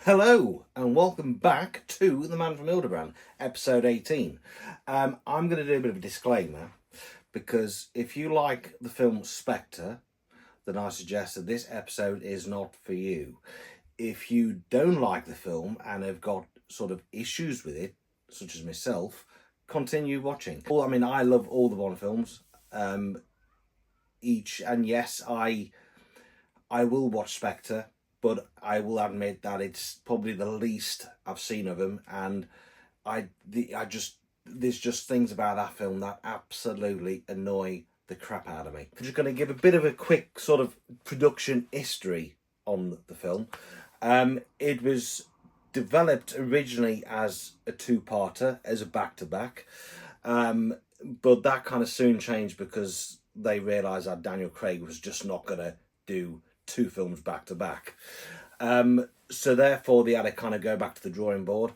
Hello and welcome back to The Man from Hildebrand, episode 18. I'm going to do a bit of a disclaimer because if you like the film Spectre, then I suggest that this episode is not for you. If you don't like the film and have got sort of issues with it, such as myself, continue watching. Well, I mean, I love all the Bond films, and yes, I will watch Spectre, but I will admit that it's probably the least I've seen of him, and there's just things about that film that absolutely annoy the crap out of me. I'm just going to give a bit of a quick sort of production history on the film. It was developed originally as a two-parter, as a back-to-back, but that kind of soon changed because they realised that Daniel Craig was just not going to do two films back-to-back. So therefore they had to kind of go back to the drawing board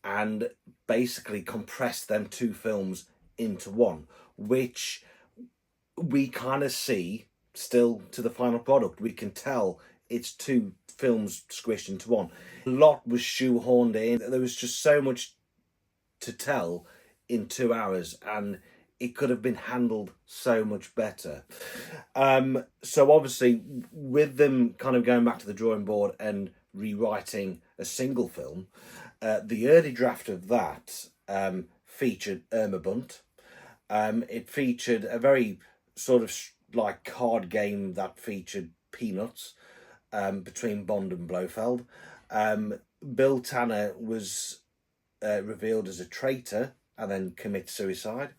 and basically compress them two films into one, which we kind of see still to the final product. We can tell it's two films squished into one. A lot was shoehorned in. There was just so much to tell in 2 hours, and it could have been handled so much better. So obviously, with them kind of going back to the drawing board and rewriting a single film, the early draft of that featured Irma Bunt. It featured a very sort of like card game that featured Peanuts between Bond and Blofeld. Bill Tanner was revealed as a traitor and then commit suicide.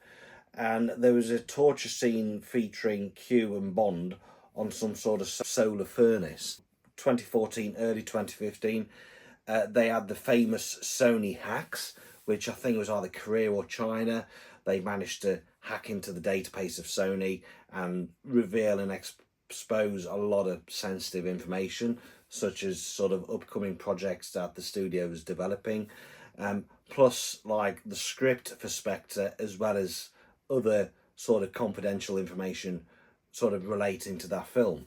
And there was a torture scene featuring Q and Bond on some sort of solar furnace. 2014, early 2015, they had the famous Sony hacks, which I think was either Korea or China. They managed to hack into the database of Sony and reveal and expose a lot of sensitive information, such as sort of upcoming projects that the studio was developing, plus like the script for Spectre, as well as other sort of confidential information sort of relating to that film.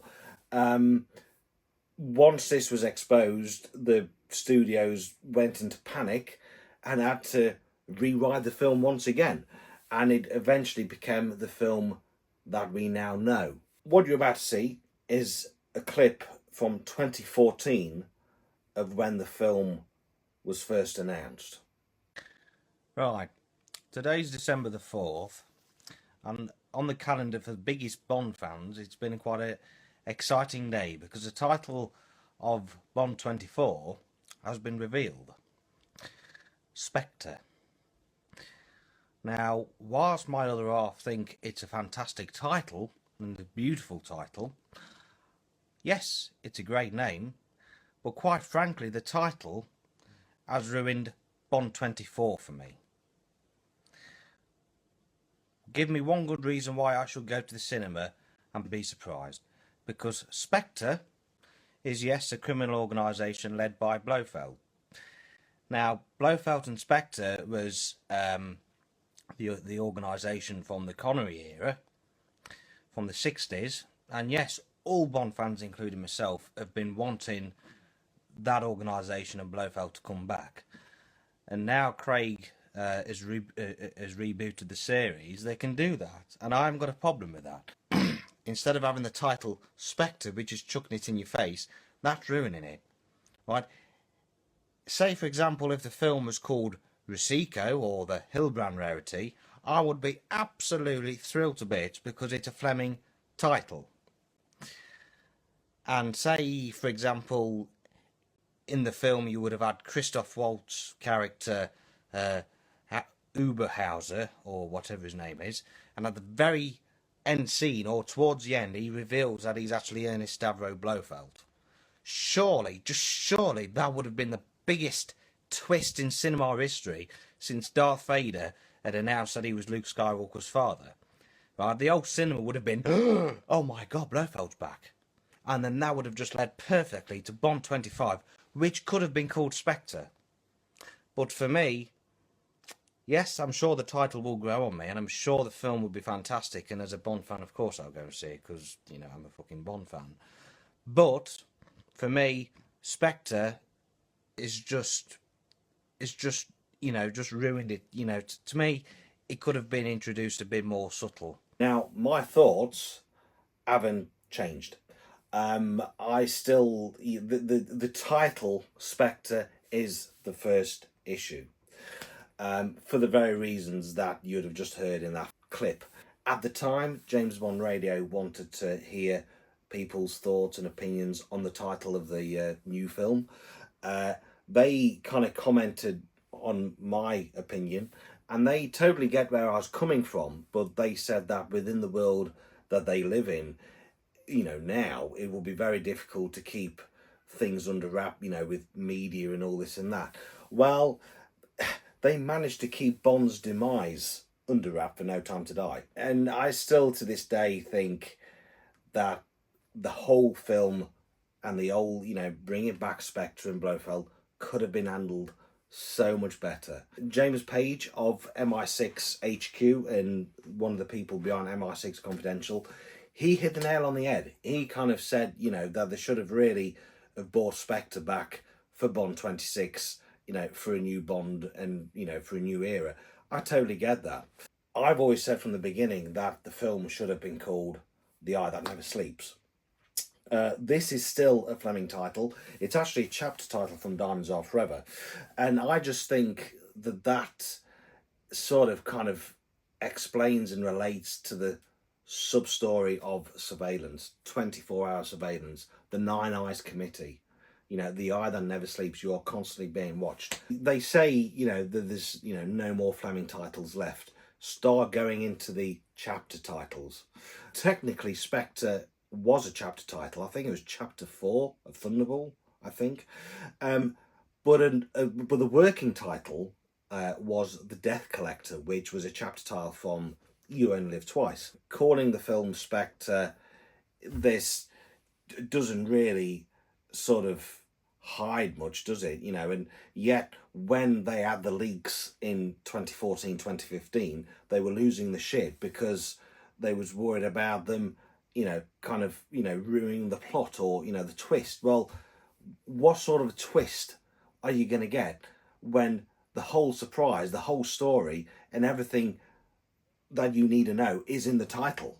Once this was exposed, the studios went into panic and had to rewrite the film once again, and it eventually became the film that we now know. What you're about to see is a clip from 2014 of when the film was first announced. Right, today's December the 4th, and on the calendar for the biggest Bond fans, it's been quite an exciting day because the title of Bond 24 has been revealed. Spectre. Now, whilst my other half think it's a fantastic title and a beautiful title, yes, it's a great name, but quite frankly, the title has ruined Bond 24 for me. Give me one good reason why I should go to the cinema and be surprised. Because Spectre is, yes, a criminal organisation led by Blofeld. Now, Blofeld and Spectre was the organisation from the Connery era, from the 60s. And yes, all Bond fans, including myself, have been wanting that organisation and Blofeld to come back. And now Craig has rebooted the series, they can do that, and I haven't got a problem with that. Instead of having the title Spectre, which is chucking it in your face, that's ruining it, right? Say, for example, if the film was called Rosico or the Hildebrand Rarity, I would be absolutely thrilled to bits because it's a Fleming title. And say, for example, in the film you would have had Christoph Waltz's character Uberhauser, or whatever his name is, and at the very end scene, or towards the end, he reveals that he's actually Ernest Stavro Blofeld. Surely, just surely, that would have been the biggest twist in cinema history since Darth Vader had announced that he was Luke Skywalker's father. Right? The old cinema would have been, oh my God, Blofeld's back. And then that would have just led perfectly to Bond 25, which could have been called Spectre. But for me, yes, I'm sure the title will grow on me, and I'm sure the film will be fantastic, and as a Bond fan, of course I'll go and see it, because, you know, I'm a fucking Bond fan. But, for me, Spectre is just just ruined it. To me, it could have been introduced a bit more subtle. Now, my thoughts haven't changed. I still the title Spectre is the first issue, for the very reasons that you'd have just heard in that clip. At the time, James Bond Radio wanted to hear people's thoughts and opinions on the title of the new film. They kind of commented on my opinion, and they totally get where I was coming from, but they said that within the world that they live in, now it will be very difficult to keep things under wrap, with media and all this and that. Well, they managed to keep Bond's demise under wrap for No Time to Die. And I still to this day think that the whole film and the old, bringing back Spectre and Blofeld could have been handled so much better. James Page of MI6 HQ and one of the people behind MI6 Confidential, he hit the nail on the head. He kind of said, that they should have really have brought Spectre back for Bond 26, for a new Bond and, for a new era. I totally get that. I've always said from the beginning that the film should have been called The Eye That Never Sleeps. This is still a Fleming title. It's actually a chapter title from Diamonds Are Forever. And I just think that sort of kind of explains and relates to the sub-story of surveillance, 24-hour surveillance, the Nine Eyes Committee. The eye that never sleeps, you are constantly being watched. They say, that there's, no more Fleming titles left. Start going into the chapter titles. Technically, Spectre was a chapter title. I think it was chapter 4 of Thunderball, I think. But the working title was The Death Collector, which was a chapter title from You Only Live Twice. Calling the film Spectre, this doesn't really sort of hide much, does it? And yet when they had the leaks in 2014, 2015, they were losing the shit because they was worried about them, ruining the plot or, the twist. Well, what sort of a twist are you going to get when the whole surprise, the whole story and everything that you need to know is in the title?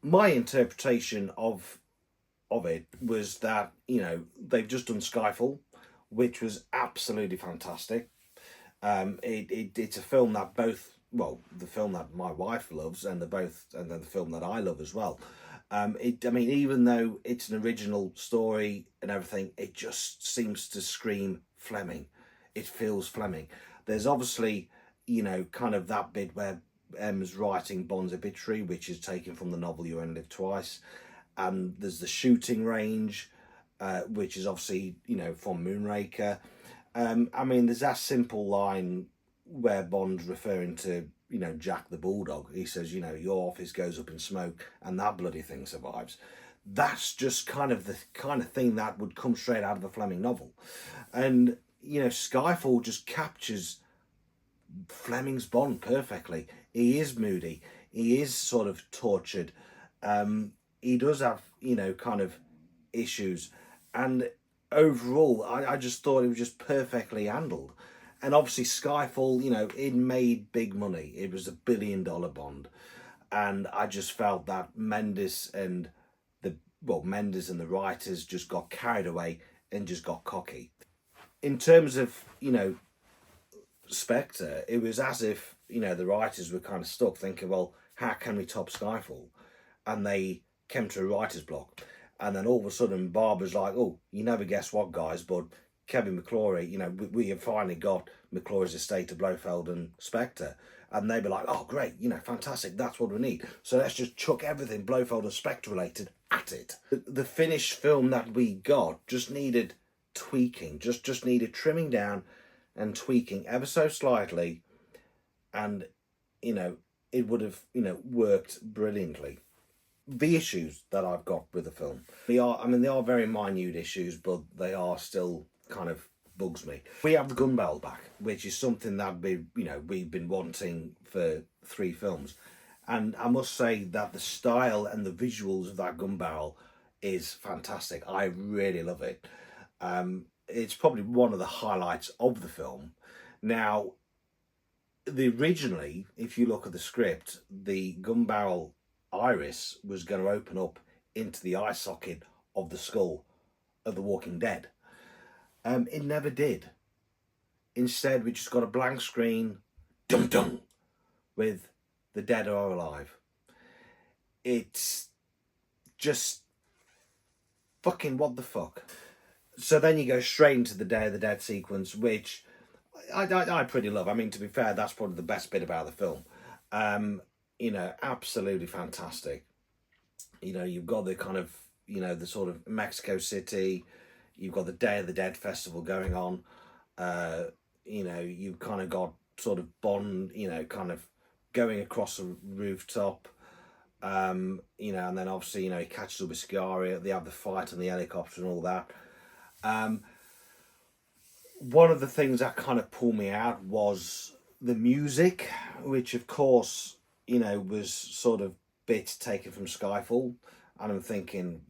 My interpretation of it was that, they've just done Skyfall, which was absolutely fantastic. It's a film that the film that my wife loves and then the film that I love as well. Even though it's an original story and everything, it just seems to scream Fleming. It feels Fleming. There's obviously, kind of that bit where M's writing Bond's obituary, which is taken from the novel You Only Live Twice. And there's the shooting range, which is obviously, from Moonraker. There's that simple line where Bond's referring to, Jack the Bulldog. He says, your office goes up in smoke and that bloody thing survives. That's just kind of the kind of thing that would come straight out of a Fleming novel. And, Skyfall just captures Fleming's Bond perfectly. He is moody. He is sort of tortured. He does have, kind of issues. And overall, I just thought it was just perfectly handled. And obviously Skyfall, it made big money. It was $1 billion Bond. And I just felt that Mendes and the writers just got carried away and just got cocky. In terms of, Spectre, it was as if, the writers were kind of stuck thinking, well, how can we top Skyfall? And they came to a writer's block. And then all of a sudden, Barbara's like, oh, you never guess what, guys, but Kevin McClory, we have finally got McClory's estate of Blofeld and Spectre. And they'd be like, oh, great, fantastic, that's what we need. So let's just chuck everything Blofeld and Spectre related at it. The finished film that we got just needed tweaking, just needed trimming down and tweaking ever so slightly. And, it would have, worked brilliantly. The issues that I've got with the film, they are very minute issues, but they are still kind of bugs me. We have the gun barrel back, which is something that we've been wanting for 3 films. And I must say that the style and the visuals of that gun barrel is fantastic. I really love it. it's probably one of the highlights of the film. Now, originally, if you look at the script, the gun barrel iris was going to open up into the eye socket of the skull of the Walking Dead. It never did. Instead, we just got a blank screen, dum dum, with the dead or alive. It's just fucking what the fuck. So then you go straight into the Day of the Dead sequence, which I pretty love. I mean, to be fair, that's probably the best bit about the film. You know, absolutely fantastic. You know, you've got the kind of, you know, the sort of Mexico City, you've got the Day of the Dead festival going on. You know, you've kind of got sort of Bond, you know, kind of going across a rooftop. You know, and then obviously, you know, he catches up with Scaria, they have the fight on the helicopter and all that. One of the things that kind of pulled me out was the music, which of course, you know, was sort of bits taken from Skyfall. And I'm thinking,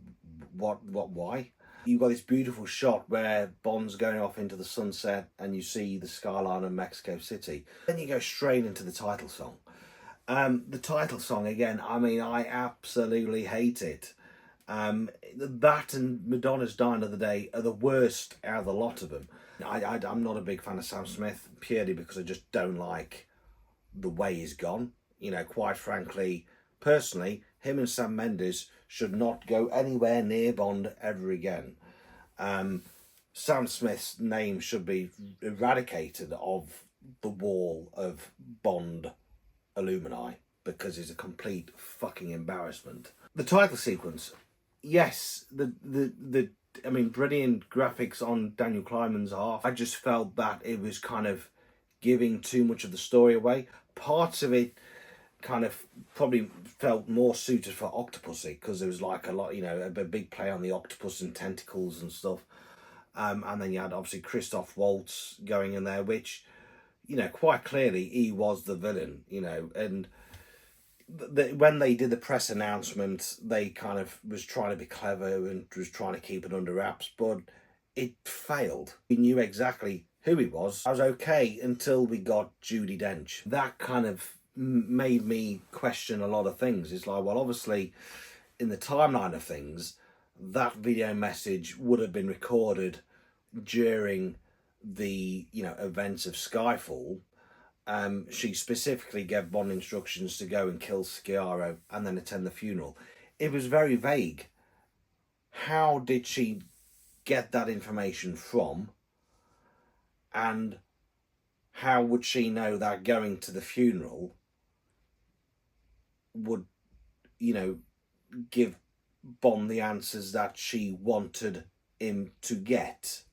why? You've got this beautiful shot where Bond's going off into the sunset and you see the skyline of Mexico City. Then you go straight into the title song. The title song, again, I mean, I absolutely hate it. That and Madonna's Die Another Day are the worst out of the lot of them. I'm not a big fan of Sam Smith, purely because I just don't like the way he's gone. You know, quite frankly, personally, him and Sam Mendes should not go anywhere near Bond ever again. Sam Smith's name should be eradicated of the wall of Bond alumni because it's a complete fucking embarrassment. The title sequence, yes, I mean, brilliant graphics on Daniel Kleinman's half. I just felt that it was kind of giving too much of the story away. Parts of it kind of probably felt more suited for Octopussy because there was like a lot, you know, a big play on the octopus and tentacles and stuff. And then you had obviously Christoph Waltz going in there, which, you know, quite clearly he was the villain, you know, and when they did the press announcement, they kind of was trying to be clever and was trying to keep it under wraps, but it failed. We knew exactly who he was. I was okay until we got Judi Dench. That kind of made me question a lot of things. It's like, well, obviously, in the timeline of things, that video message would have been recorded during the, you know, events of Skyfall. She specifically gave Bond instructions to go and kill Sciarra and then attend the funeral. It was very vague. How did she get that information from? And how would she know that going to the funeral would, you know, give Bond the answers that she wanted him to get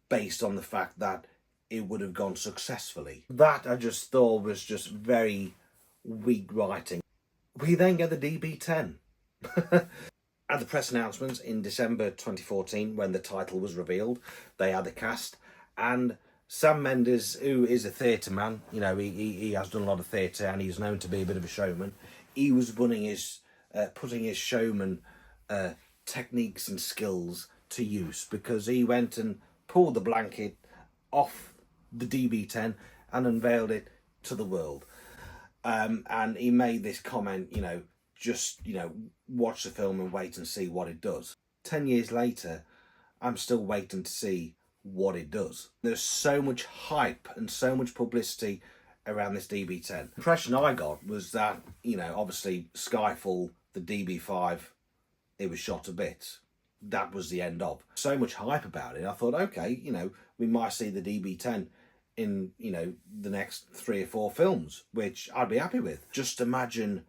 based on the fact that it would have gone successfully? That I just thought was just very weak writing. We then get the DB10. At the press announcements in December 2014, when the title was revealed, they had the cast, and Sam Mendes, who is a theatre man, you know, he has done a lot of theatre and he's known to be a bit of a showman. He was putting his showman techniques and skills to use, because he went and pulled the blanket off the DB10 and unveiled it to the world. And he made this comment, you know, just, you know, watch the film and wait and see what it does. 10 years later, I'm still waiting to see what it does. There's so much hype and so much publicity around this DB10. The impression I got was that, you know, obviously Skyfall, the DB5, it was shot to bits. That was the end of. So much hype about it. I thought, okay, you know, we might see the DB10 in, you know, the next 3 or 4 films, which I'd be happy with. Just imagine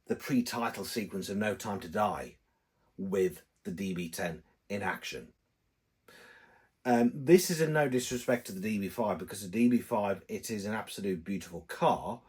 the pre-title sequence of No Time to Die with the DB10 in action. This is in no disrespect to the DB5, because the DB5, it is an absolute beautiful car,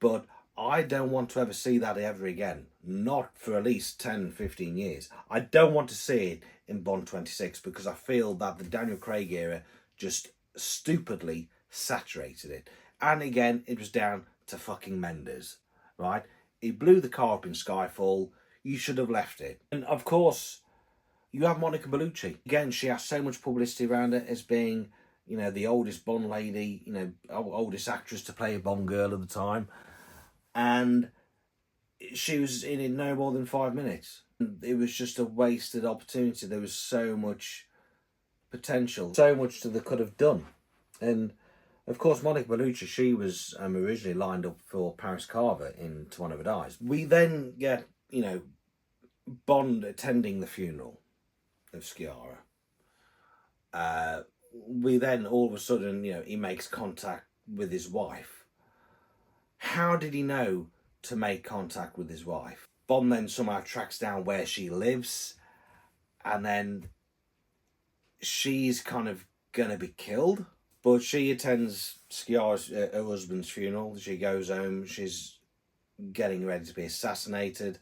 but I don't want to ever see that ever again. Not for at least 10, 15 years. I don't want to see it in Bond 26, because I feel that the Daniel Craig era just stupidly saturated it. And again, it was down to fucking Mendes, right? He blew the car up in Skyfall. You should have left it. And of course, You have Monica Bellucci. Again, she has so much publicity around her as being, you know, the oldest Bond lady, you know, oldest actress to play a Bond girl at the time. And she was in it no more than 5 minutes. It was just a wasted opportunity. There was so much potential, so much that they could have done. And of course, Monica Bellucci, she was originally lined up for Paris Carver in To One of Her Dies. We then get, you know, Bond attending the funeral of Sciarra. We then all of a sudden, you know, he makes contact with his wife. How did he know to make contact with his wife? Bond then somehow tracks down where she lives, and then she's kind of gonna be killed. But she attends Sciarra's her husband's funeral. She goes home. She's getting ready to be assassinated.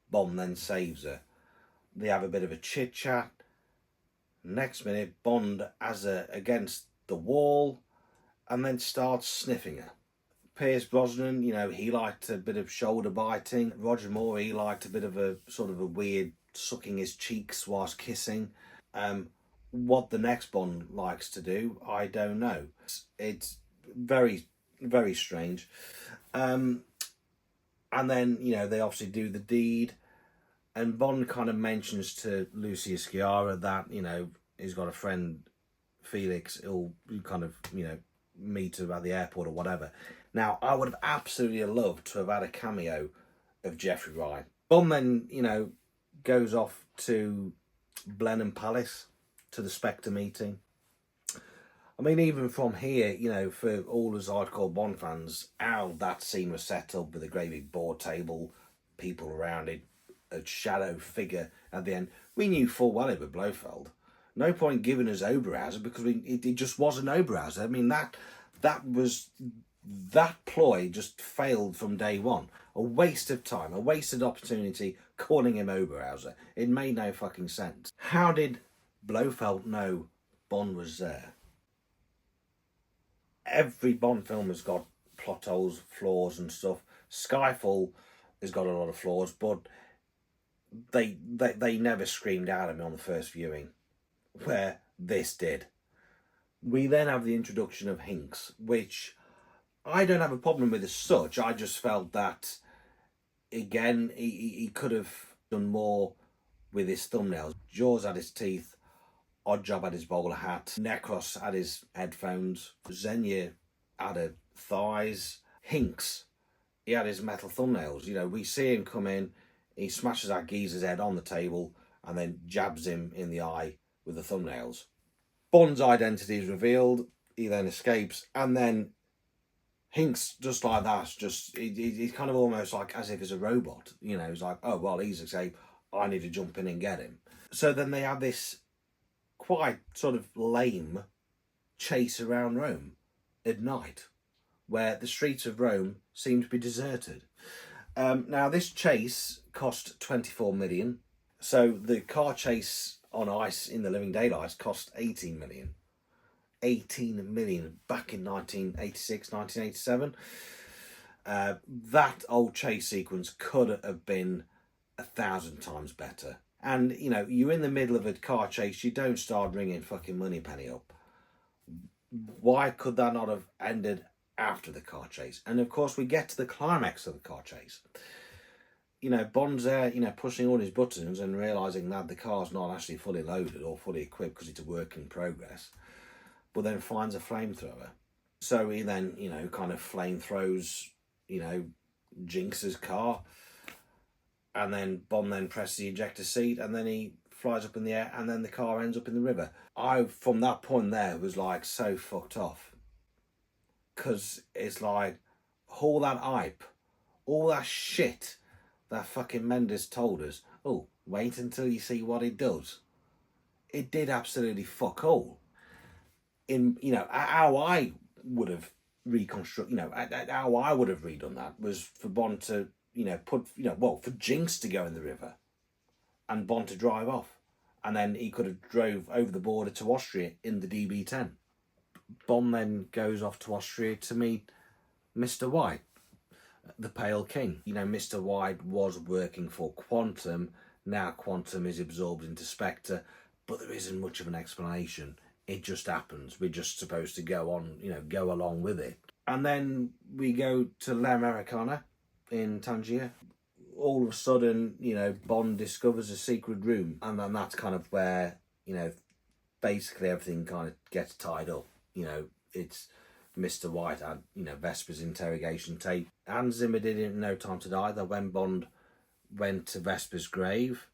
Bond then saves her. They have a bit of a chit chat. Next minute, Bond has her against the wall and then starts sniffing her. Pierce Brosnan, you know, he liked a bit of shoulder biting. Roger Moore, he liked a bit of a sort of a weird sucking his cheeks whilst kissing. What the next Bond likes to do, I don't know. It's very, very strange. And then, you know, they obviously do the deed. And Bond kind of mentions to Lucia Sciarra that, you know, he's got a friend, Felix, who'll kind of, you know, meet her at the airport or whatever. Now, I would have absolutely loved to have had a cameo of Jeffrey Wright. Bond then, you know, goes off to Blenheim Palace, to the Spectre meeting. I mean, even from here, you know, for all us hardcore Bond fans, how that scene was set up with a great big board table, people around it, a shadow figure at the end. We knew full well it was Blofeld. No point giving us Oberhauser because it just wasn't Oberhauser. I mean, that ploy just failed from day one. A waste of time, a wasted opportunity calling him Oberhauser. It made no fucking sense. How did Blofeld know Bond was there? Every Bond film has got plot holes, flaws and stuff. Skyfall has got a lot of flaws, but they never screamed out at me on the first viewing, where this did. We then have the introduction of Hinks, which I don't have a problem with as such. I just felt that, again, he could have done more with his thumbnails. Jaws had his teeth, Oddjob had his bowler hat, Necros had his headphones, Xenia had her thighs, Hinks, he had his metal thumbnails. You know, we see him come in, he smashes that geezer's head on the table and then jabs him in the eye with the thumbnails. Bond's identity is revealed, he then escapes, and then Hinks, just like that, he's kind of almost like as if he's a robot. You know, he's like, oh, well, he's escaped, I need to jump in and get him. So then they have this quite sort of lame chase around Rome at night, where the streets of Rome seem to be deserted. Now, this chase cost 24 million. So the car chase on ice in the Living Daylights cost 18 million. 18 million back in 1986, 1987. That old chase sequence could have been 1,000 times better. And, you know, you're in the middle of a car chase, you don't start ringing fucking Moneypenny up. Why could that not have ended after the car chase? And of course we get to the climax of the car chase. You know, Bond's there, you know, pushing all his buttons and realising that the car's not actually fully loaded or fully equipped because it's a work in progress, but then finds a flamethrower. So he then, you know, kind of flamethrows, you know, Jinx's car, and then Bond then presses the ejector seat and then he flies up in the air and then the car ends up in the river. I, from that point there, was like so fucked off. Because it's like, all that hype, all that shit that fucking Mendes told us, oh, wait until you see what it does. It did absolutely fuck all. In, you know, how I would have reconstructed, you know, how I would have redone that was for Bond to, you know, for Jinx to go in the river and Bond to drive off. And then he could have drove over the border to Austria in the DB10. Bond then goes off to Austria to meet Mr. White, the Pale King. You know, Mr. White was working for Quantum, now Quantum is absorbed into Spectre, but there isn't much of an explanation. It just happens. We're just supposed to go on, go along with it. And then we go to L'Americana in Tangier. All of a sudden, Bond discovers a secret room, and then that's kind of where, basically everything kind of gets tied up. It's Mr. White and, Vesper's interrogation tape. Hans Zimmer did it in No Time to Die, that when Bond went to Vesper's grave,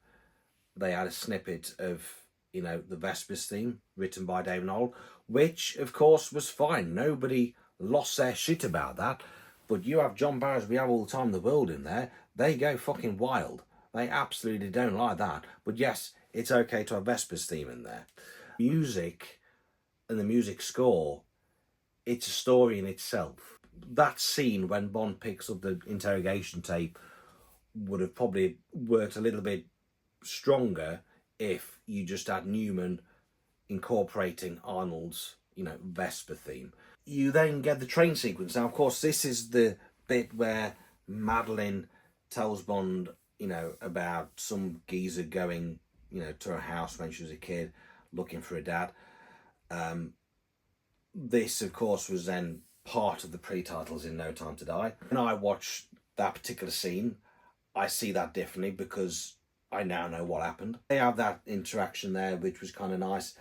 they had a snippet of, the Vesper's theme written by David Knoll, which, of course, was fine. Nobody lost their shit about that. But you have John Barrow's We Have All the Time in the World in there, they go fucking wild. They absolutely don't like that. But yes, it's okay to have Vesper's theme in there. Music and the music score, it's a story in itself. That scene when Bond picks up the interrogation tape would have probably worked a little bit stronger if you just had Newman incorporating Arnold's, Vesper theme. You then get the train sequence. Now, of course, this is the bit where Madeline tells Bond, about some geezer going, to her house when she was a kid, looking for a dad. This, of course, was then part of the pre-titles in No Time to Die. When I watch that particular scene, I see that differently because I now know what happened. They have that interaction there, which was kind of nice.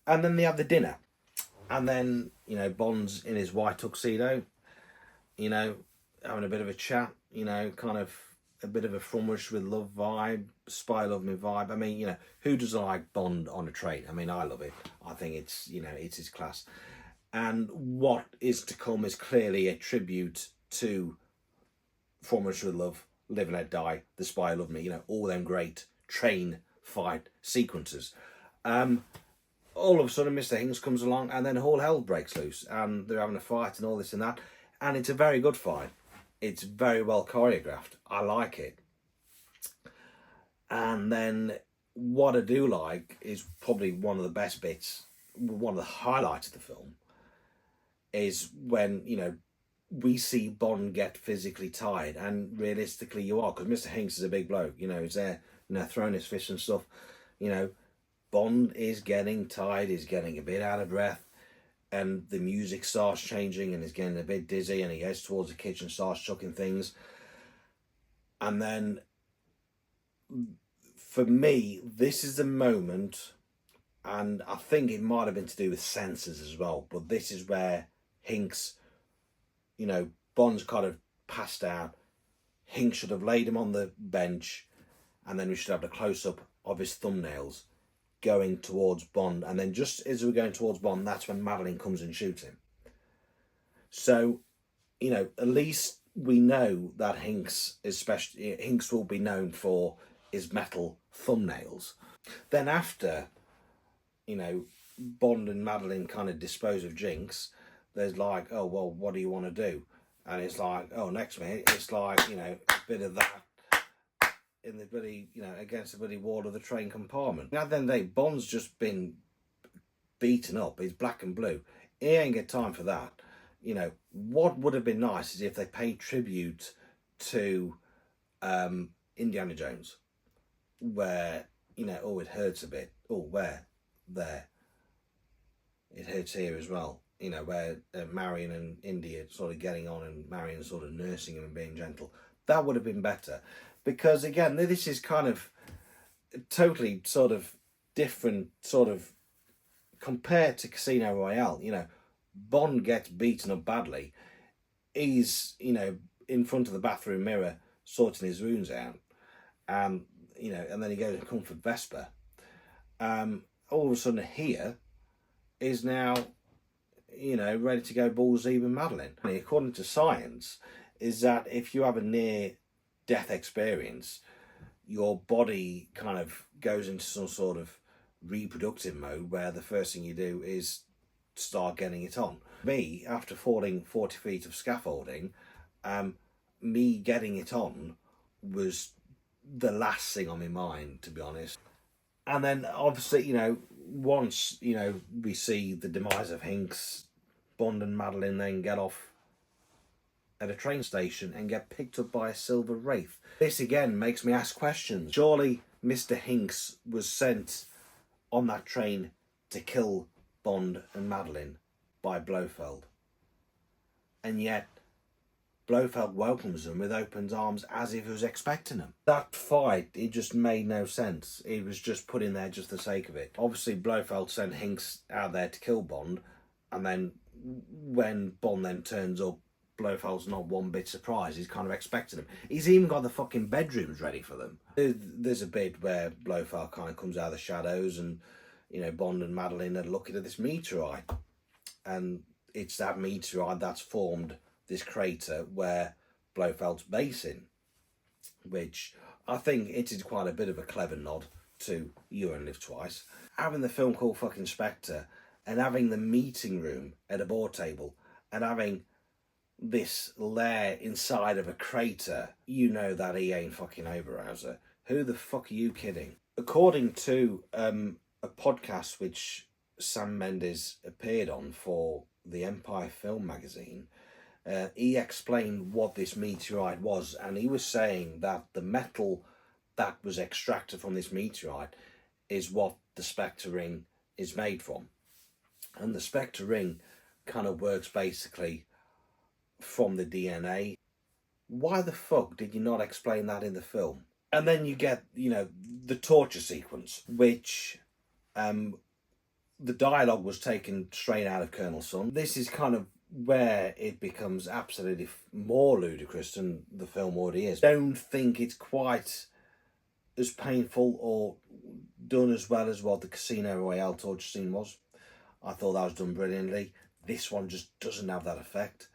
And then they have the dinner. And then, Bond's in his white tuxedo, having a bit of a chat, kind of a bit of a From Russia with Love vibe, Spy Love Me vibe. I mean, who doesn't like Bond on a train? I mean, I love it. I think it's, it's his class. And what is to come is clearly a tribute to From Russia with Love, Live and Let Die, The Spy Love Me, all them great train fight sequences. All of a sudden, Mr. Hinks comes along, and then all hell breaks loose, and they're having a fight and all this and that. And it's a very good fight. It's very well choreographed. I like it. And then what I do like is probably one of the best bits, one of the highlights of the film, is when, we see Bond get physically tired, and realistically you are, because Mr. Hinks is a big bloke, he's there, throwing his fists and stuff, Bond is getting tired, he's getting a bit out of breath, and the music starts changing, and he's getting a bit dizzy, and he heads towards the kitchen, starts chucking things. And then, for me, this is the moment, and I think it might have been to do with censors as well, but this is where Hinks, Bond's kind of passed out. Hinks should have laid him on the bench, and then we should have the close-up of his thumbnails going towards Bond, and then just as we're going towards Bond, that's when Madeline comes and shoots him. So, at least we know that Hinks will be known for his metal thumbnails. Then after, Bond and Madeline kind of dispose of Jinx, there's like, oh, well, what do you want to do? And it's like, oh, next minute, it's like, a bit of that in the bloody, against the bloody wall of the train compartment. Now then, Bond's just been beaten up. He's black and blue. He ain't got time for that. What would have been nice is if they paid tribute to Indiana Jones, where, oh, it hurts a bit. Oh, where? There. It hurts here as well. Where Marion and Indy are sort of getting on, and Marion sort of nursing him and being gentle. That would have been better. Because, again, this is kind of totally sort of different, sort of, compared to Casino Royale. Bond gets beaten up badly. He's, in front of the bathroom mirror, sorting his wounds out. And then he goes to comfort Vesper. All of a sudden here is now, ready to go balls deep with Madeline. According to science, is that if you have a near-death experience, your body kind of goes into some sort of reproductive mode where the first thing you do is start getting it on. Me, after falling 40 feet of scaffolding, me getting it on was the last thing on my mind, to be honest. And then, obviously, once, we see the demise of Hinks, Bond and Madeline then get off at a train station and get picked up by a silver wraith. This, again, makes me ask questions. Surely Mr. Hinks was sent on that train to kill Bond and Madeline by Blofeld. And yet Blofeld welcomes them with open arms as if he was expecting them. That fight, it just made no sense. It was just put in there just for the sake of it. Obviously Blofeld sent Hinks out there to kill Bond, and then when Bond then turns up, Blofeld's not one bit surprised. He's kind of expecting him. He's even got the fucking bedrooms ready for them. There's a bit where Blofeld kind of comes out of the shadows, and Bond and Madeline are looking at this meteorite, and it's that meteorite that's formed this crater where Blofeld's basing, which I think it is quite a bit of a clever nod to You Only Live Twice. Having the film called fucking Spectre, and having the meeting room at a board table, and having this lair inside of a crater, you know that he ain't fucking Oberhauser. Who the fuck are you kidding? According to a podcast which Sam Mendes appeared on for the Empire Film magazine, he explained what this meteorite was, and he was saying that the metal that was extracted from this meteorite is what the Spectre ring is made from. And the Spectre ring kind of works basically from the DNA. Why the fuck did you not explain that in the film? And then you get, the torture sequence, which the dialogue was taken straight out of Colonel Sun. This is kind of where it becomes absolutely more ludicrous than the film already is. I don't think it's quite as painful or done as well as what the Casino Royale torture scene was. I thought that was done brilliantly. This one just doesn't have that effect.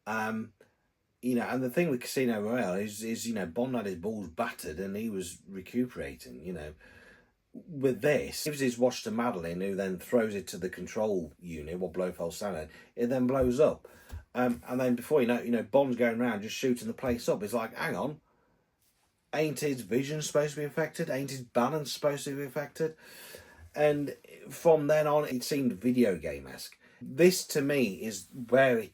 And the thing with Casino Royale is Bond had his balls battered and he was recuperating, With this, gives his watch to Madeline, who then throws it to the control unit, what Blofeld's standing at. It then blows up. And then before you know, Bond's going around just shooting the place up. It's like, hang on, ain't his vision supposed to be affected? Ain't his balance supposed to be affected? And from then on, it seemed video game-esque. This, to me, is where it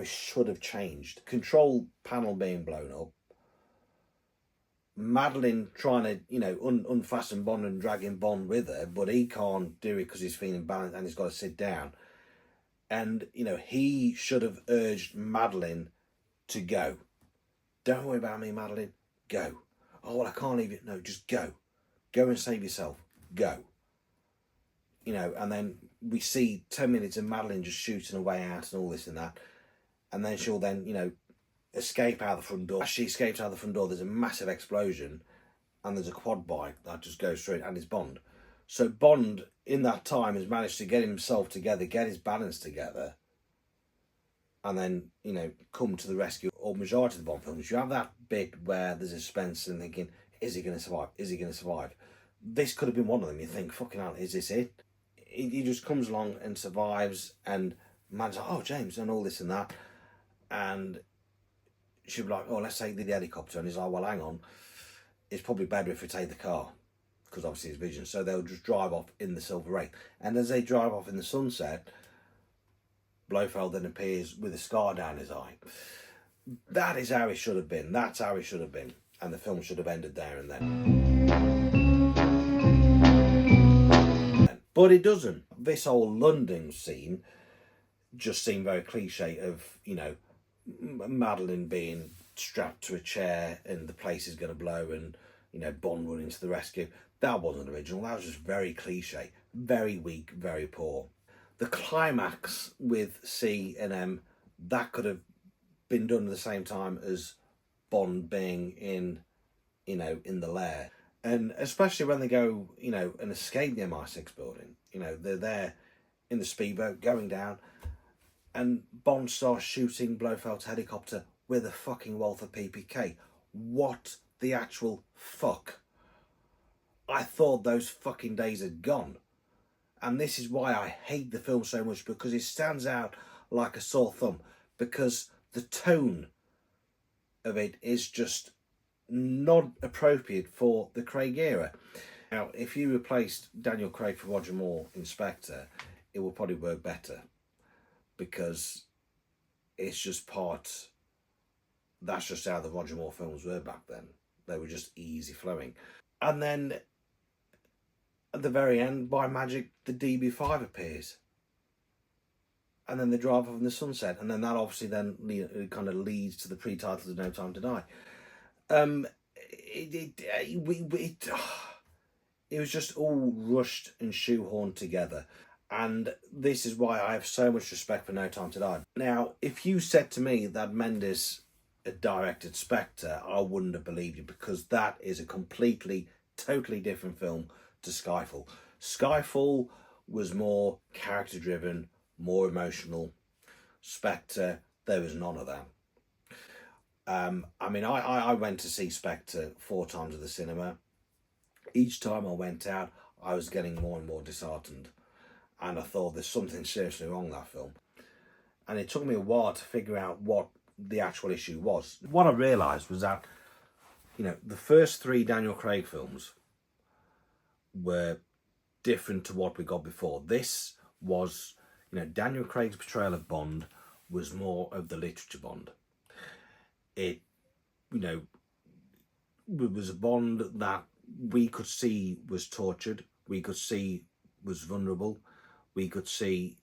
should have changed. Control panel being blown up. Madeline trying to, unfasten Bond and dragging Bond with her, but he can't do it because he's feeling balanced and he's got to sit down. And, he should have urged Madeline to go. Don't worry about me, Madeline. Go. Oh, well, I can't leave it. No, just go. Go and save yourself. Go. And then we see 10 minutes of Madeline just shooting away out and all this and that. And then she'll then, escape out the front door. As she escapes out the front door, there's a massive explosion and there's a quad bike that just goes through it, and it's Bond. So Bond, in that time, has managed to get himself together, get his balance together, and then, come to the rescue. Or majority of the Bond films, you have that bit where there's a suspense and thinking, is he going to survive? Is he going to survive? This could have been one of them. You think, fucking hell, is this it? He just comes along and survives, and man's like, oh, James, and all this and that. And she'll be like, oh, let's take the helicopter. And he's like, well, hang on. It's probably better if we take the car, because obviously it's vision. So they'll just drive off in the Silver Wraith. And as they drive off in the sunset, Blofeld then appears with a scar down his eye. That is how it should have been. That's how it should have been. And the film should have ended there and then. But it doesn't. This whole London scene just seemed very cliche of, Madeline being strapped to a chair and the place is going to blow and, Bond running to the rescue. That wasn't original. That was just very cliche. Very weak, very poor. The climax with C and M, that could have been done at the same time as Bond being in the lair. And especially when they go, and escape the MI6 building. They're there in the speedboat going down, and Bond starts shooting Blofeld's helicopter with a fucking Walther PPK. What the actual fuck? I thought those fucking days had gone. And this is why I hate the film so much, because it stands out like a sore thumb. Because the tone of it is just not appropriate for the Craig era. Now, if you replaced Daniel Craig for Roger Moore in Spectre, it would probably work better, because it's just that's just how the Roger Moore films were back then. They were just easy flowing. And then at the very end, by magic, the DB5 appears. And then they drive off in the sunset. And then that obviously then kind of leads to the pre-titles of No Time to Die. It was just all rushed and shoehorned together. And this is why I have so much respect for No Time to Die. Now, if you said to me that Mendes had directed Spectre, I wouldn't have believed you, because that is a completely, totally different film to Skyfall. Skyfall was more character-driven, more emotional. Spectre, there was none of that. I mean, I went to see Spectre 4 times at the cinema. Each time I went out, I was getting more and more disheartened. And I thought, there's something seriously wrong with that film. And it took me a while to figure out what the actual issue was. What I realised was that, you know, the first 3 Daniel Craig films were different to what we got before. This was, you know, Daniel Craig's portrayal of Bond was more of the literature Bond. It, you know, was a Bond that we could see was tortured, we could see was vulnerable, we could see,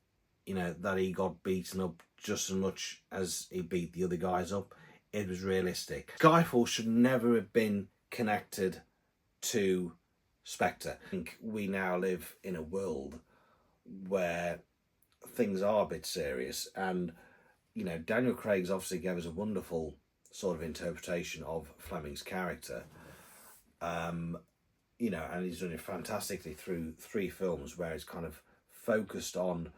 you know, that he got beaten up just as much as he beat the other guys up. It was realistic. Skyfall should never have been connected to Spectre. I think we now live in a world where things are a bit serious, and, you know, Daniel Craig's obviously gave us a wonderful sort of interpretation of Fleming's character. You know, and he's done it fantastically through 3 films where he's kind of focused on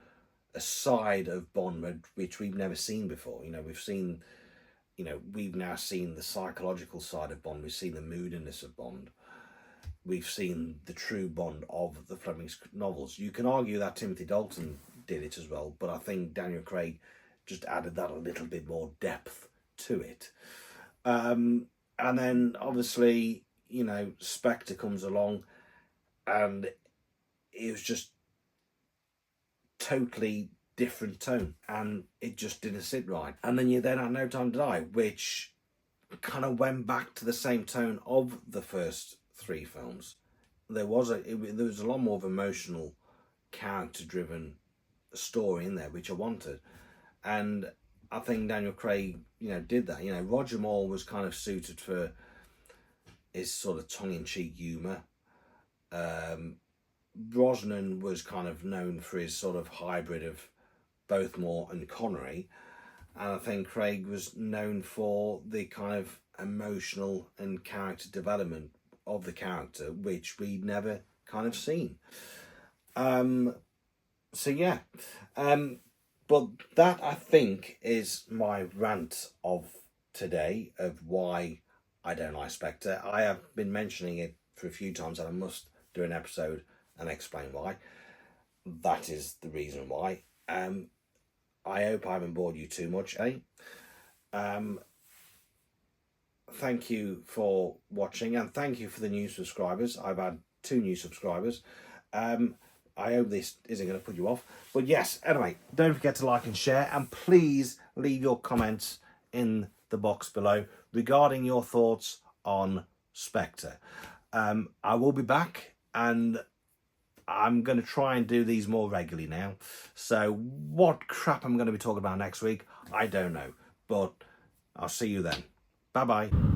a side of Bond which we've never seen before. You know, we've now seen the psychological side of Bond. We've seen the moodiness of Bond. We've seen the true Bond of the Fleming's novels. You can argue that Timothy Dalton did it as well, but I think Daniel Craig just added that a little bit more depth to it. And then obviously, you know, Spectre comes along, and it was just totally different tone, and it just didn't sit right. And then you then had No Time to Die, which kind of went back to the same tone of the first 3 films. There was a lot more of emotional, character-driven story in there, which I wanted, and I think Daniel Craig, you know, did that. You know, Roger Moore was kind of suited for his sort of tongue-in-cheek humour. Brosnan was kind of known for his sort of hybrid of both Moore and Connery, and I think Craig was known for the kind of emotional and character development of the character, which we'd never kind of seen. So yeah, but that, I think, is my rant of today of why I don't like Spectre. I have been mentioning it for a few times, and I must do an episode and explain why. That is the reason why. I hope I haven't bored you too much, eh? Thank you for watching, and thank you for the new subscribers. I've had 2 new subscribers. I hope this isn't going to put you off. But yes, anyway, don't forget to like and share, and please leave your comments in the box below regarding your thoughts on Spectre. I will be back, and I'm going to try and do these more regularly now. So what crap I'm going to be talking about next week, I don't know. But I'll see you then. Bye-bye.